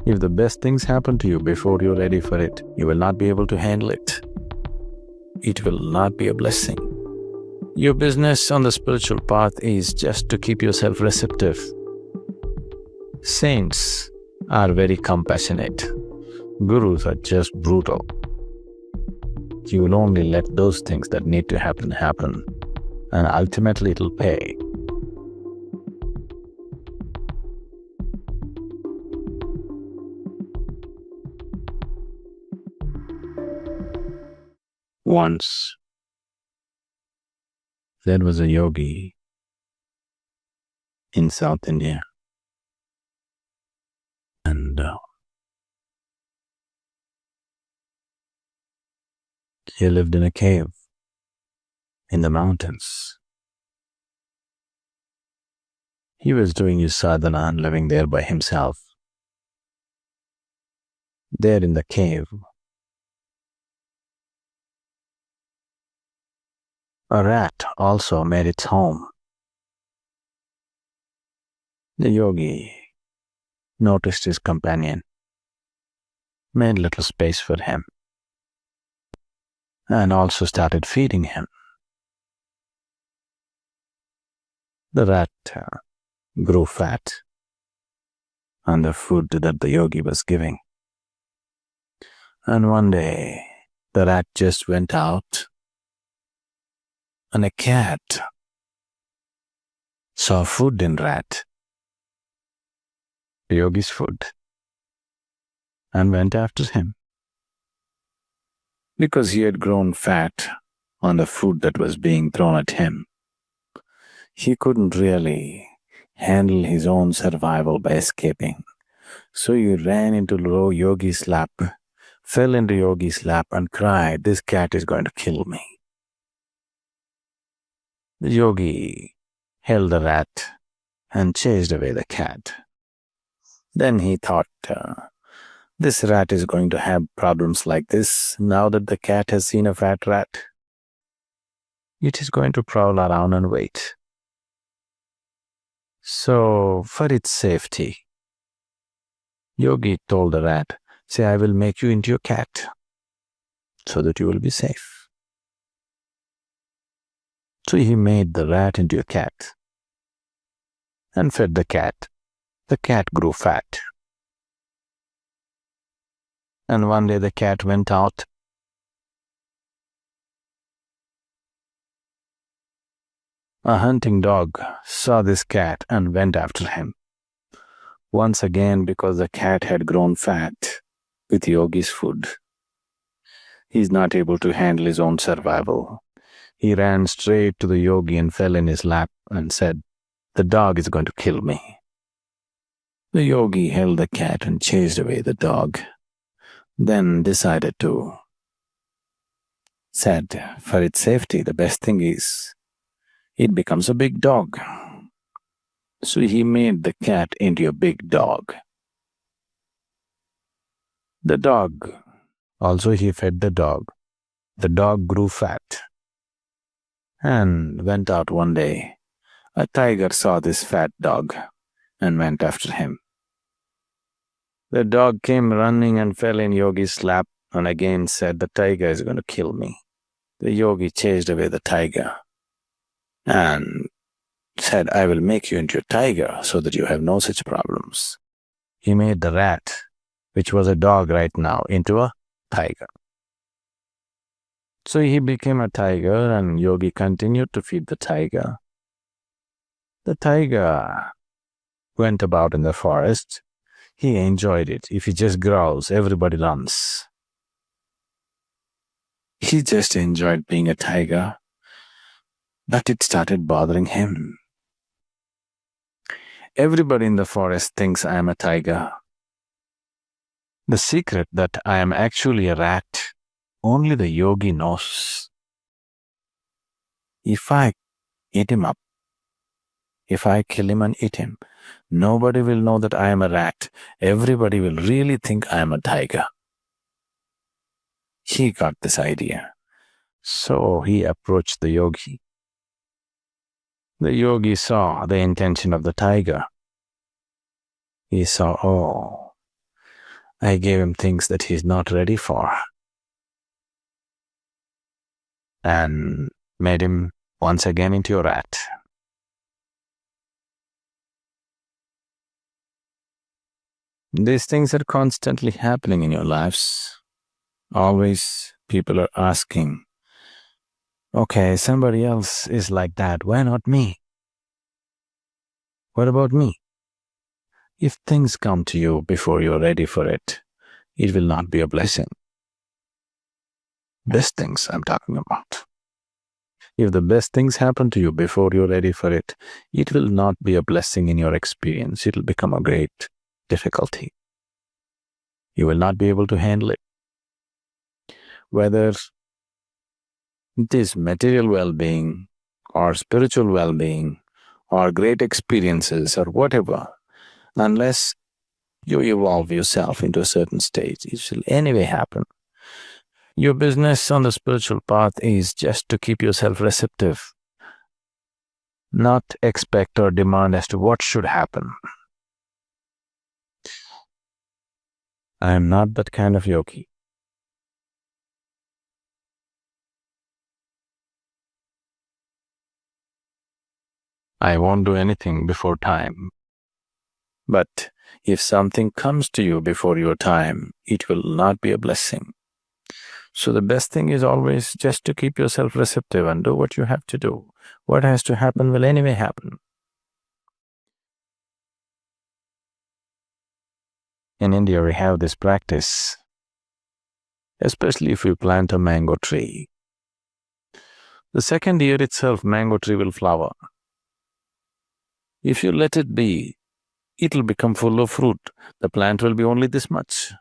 If the best things happen to you before you're ready for it, you will not be able to handle it. It will not be a blessing. Your business on the spiritual path is just to keep yourself receptive. Saints are very compassionate. Gurus are just brutal. You will only let those things that need to happen, and ultimately it'll pay. Once, there was a yogi in South India, and he lived in a cave in the mountains. He was doing his sadhana and living there by himself. There in the cave, a rat also made its home. The yogi noticed his companion, made little space for him, and also started feeding him. The rat grew fat on the food that the yogi was giving. And one day, the rat just went out, and a cat saw food in rat, the yogi's food, and went after him. Because he had grown fat on the food that was being thrown at him, he couldn't really handle his own survival by escaping. So he ran into Yogi's lap, fell into Yogi's lap and cried, "This cat is going to kill me." The yogi held the rat and chased away the cat. Then he thought, this rat is going to have problems like this now that the cat has seen a fat rat. It is going to prowl around and wait. So, for its safety, Yogi told the rat, "Say, I will make you into a cat so that you will be safe." So he made the rat into a cat and fed the cat. The cat grew fat. And one day the cat went out. A hunting dog saw this cat and went after him. Once again, because the cat had grown fat with Yogi's food, he's not able to handle his own survival. He ran straight to the yogi and fell in his lap and said, "The dog is going to kill me." The yogi held the cat and chased away the dog, then decided said, for its safety, the best thing is it becomes a big dog. So he made the cat into a big dog. The dog, also he fed the dog. The dog grew fat and went out one day. A tiger saw this fat dog and went after him. The dog came running and fell in Yogi's lap and again said, "The tiger is going to kill me." The yogi chased away the tiger and said, "I will make you into a tiger so that you have no such problems." He made the rat, which was a dog right now, into a tiger. So he became a tiger and Yogi continued to feed the tiger. The tiger went about in the forest. He enjoyed it. If he just growls, everybody runs. He just enjoyed being a tiger, but it started bothering him. Everybody in the forest thinks I am a tiger. The secret that I am actually a rat, only the yogi knows. If I eat him up, if I kill him and eat him, nobody will know that I am a rat. Everybody will really think I am a tiger. He got this idea. So he approached the yogi. The yogi saw the intention of the tiger. He saw, oh, I gave him things that he's not ready for and made him once again into a rat. These things are constantly happening in your lives. Always people are asking, okay, somebody else is like that, why not me? What about me? If things come to you before you're ready for it, it will not be a blessing. Best things I'm talking about. If the best things happen to you before you're ready for it, it will not be a blessing in your experience. It'll become a great difficulty. You will not be able to handle it. Whether it is material well-being or spiritual well-being or great experiences or whatever, unless you evolve yourself into a certain stage, it will anyway happen. Your business on the spiritual path is just to keep yourself receptive, not expect or demand as to what should happen. I am not that kind of yogi. I won't do anything before time. But if something comes to you before your time, it will not be a blessing. So the best thing is always just to keep yourself receptive and do what you have to do. What has to happen will anyway happen. In India, we have this practice, especially if you plant a mango tree. The second year itself, mango tree will flower. If you let it be, it'll become full of fruit. The plant will be only this much.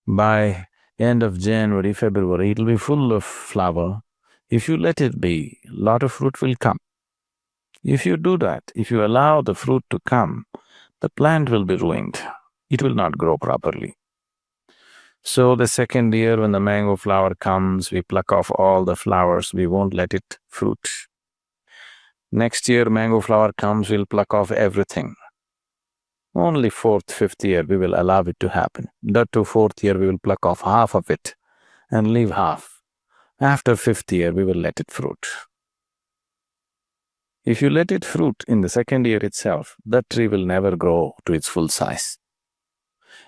By end of January, February, it'll be full of flower. If you let it be, lot of fruit will come. If you do that, if you allow the fruit to come, the plant will be ruined. It will not grow properly. So the second year when the mango flower comes, we pluck off all the flowers, we won't let it fruit. Next year mango flower comes, we'll pluck off everything. Only fourth, fifth year we will allow it to happen. That to fourth year we will pluck off half of it and leave half. After fifth year we will let it fruit. If you let it fruit in the second year itself, that tree will never grow to its full size.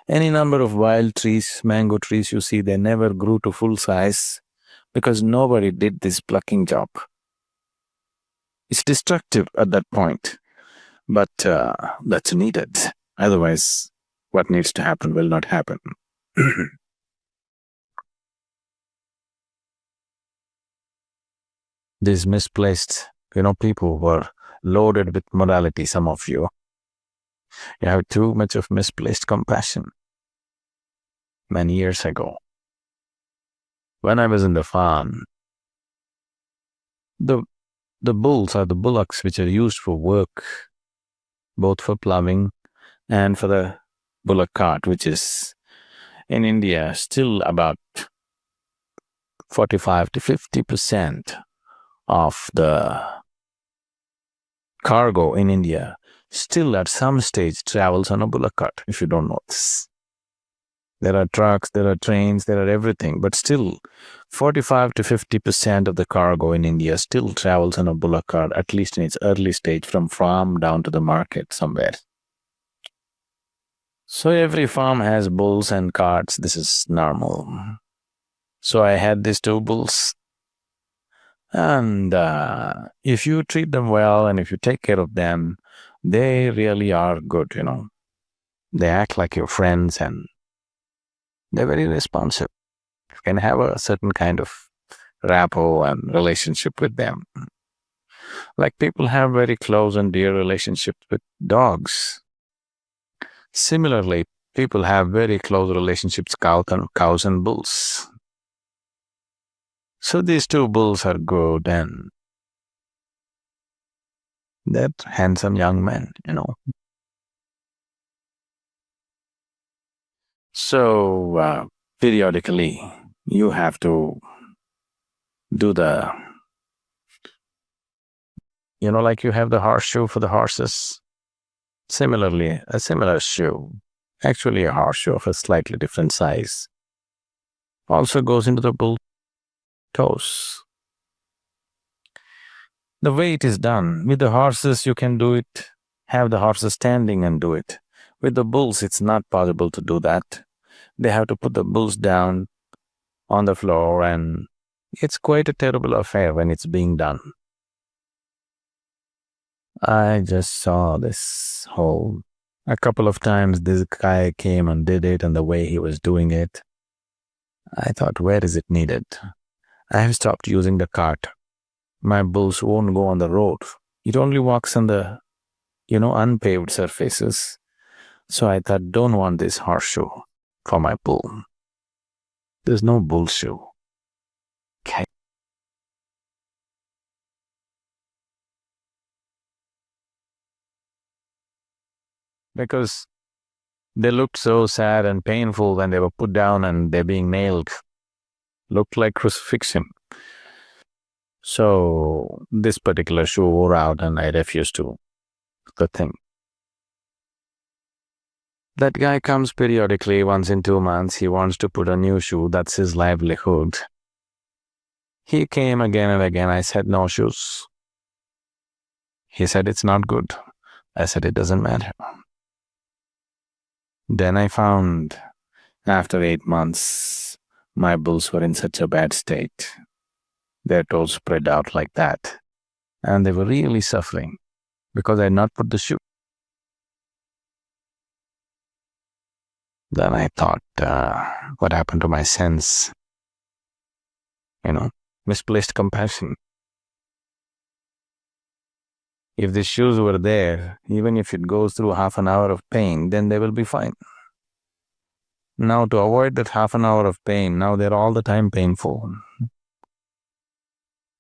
Any number of wild trees, mango trees you see, they never grew to full size because nobody did this plucking job. It's destructive at that point, but that's needed. Otherwise, what needs to happen will not happen. These misplaced, people were loaded with morality, some of you. You have too much of misplaced compassion. Many years ago, when I was in the farm, the bulls or the bullocks which are used for work, both for ploughing and for the bullock cart, which is in India still about 45 to 50% of the cargo in India still at some stage travels on a bullock cart, if you don't know this. There are trucks, there are trains, there are everything, but still 45 to 50% of the cargo in India still travels on a bullock cart, at least in its early stage, from farm down to the market somewhere. So every farm has bulls and carts, this is normal. So I had these two bulls, and if you treat them well and if you take care of them, they really are good, They act like your friends and they're very responsive. You can have a certain kind of rapport and relationship with them. Like people have very close and dear relationships with dogs. Similarly, people have very close relationships with cows and bulls. So these two bulls are good and they're handsome young men, So periodically, you have to do the, like you have the horseshoe for the horses. Similarly, a similar shoe, actually a horseshoe of a slightly different size, also goes into the bull toes. The way it is done, with the horses you can do it, have the horses standing and do it. With the bulls, it's not possible to do that. They have to put the bulls down on the floor, and it's quite a terrible affair when it's being done. I just saw this whole… A couple of times this guy came and did it, and the way he was doing it, I thought, where is it needed? I have stopped using the cart. My bulls won't go on the road. It only walks on the, unpaved surfaces. So I thought, don't want this horseshoe for my bull. There's no bull shoe. Okay. Because they looked so sad and painful when they were put down and they're being nailed. Looked like crucifixion. So this particular shoe wore out and I refused to. The thing. That guy comes periodically, once in 2 months. He wants to put a new shoe. That's his livelihood. He came again and again. I said, no shoes. He said, it's not good. I said, it doesn't matter. Then I found, after 8 months, my bulls were in such a bad state. Their toes spread out like that. And they were really suffering because I had not put the shoe. Then I thought, what happened to my sense? Misplaced compassion. If the shoes were there, even if it goes through half an hour of pain, then they will be fine. Now, to avoid that half an hour of pain, now they're all the time painful.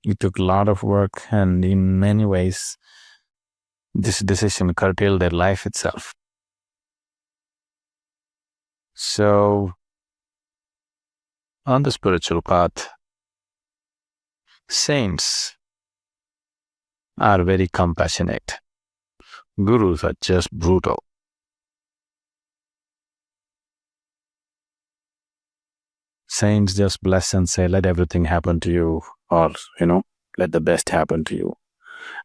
It took a lot of work, and in many ways, this decision curtailed their life itself. So, on the spiritual path, saints are very compassionate. Gurus are just brutal. Saints just bless and say, let everything happen to you, or, let the best happen to you.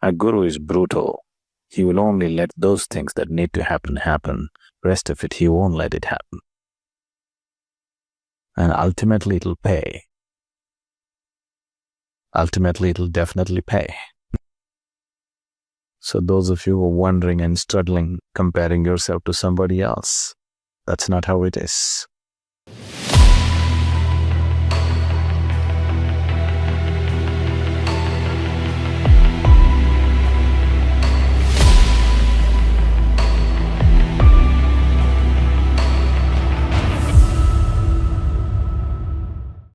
A guru is brutal. He will only let those things that need to happen. Rest of it, he won't let it happen. And ultimately, it'll pay. Ultimately, it'll definitely pay. So those of you who are wondering and struggling, comparing yourself to somebody else, that's not how it is.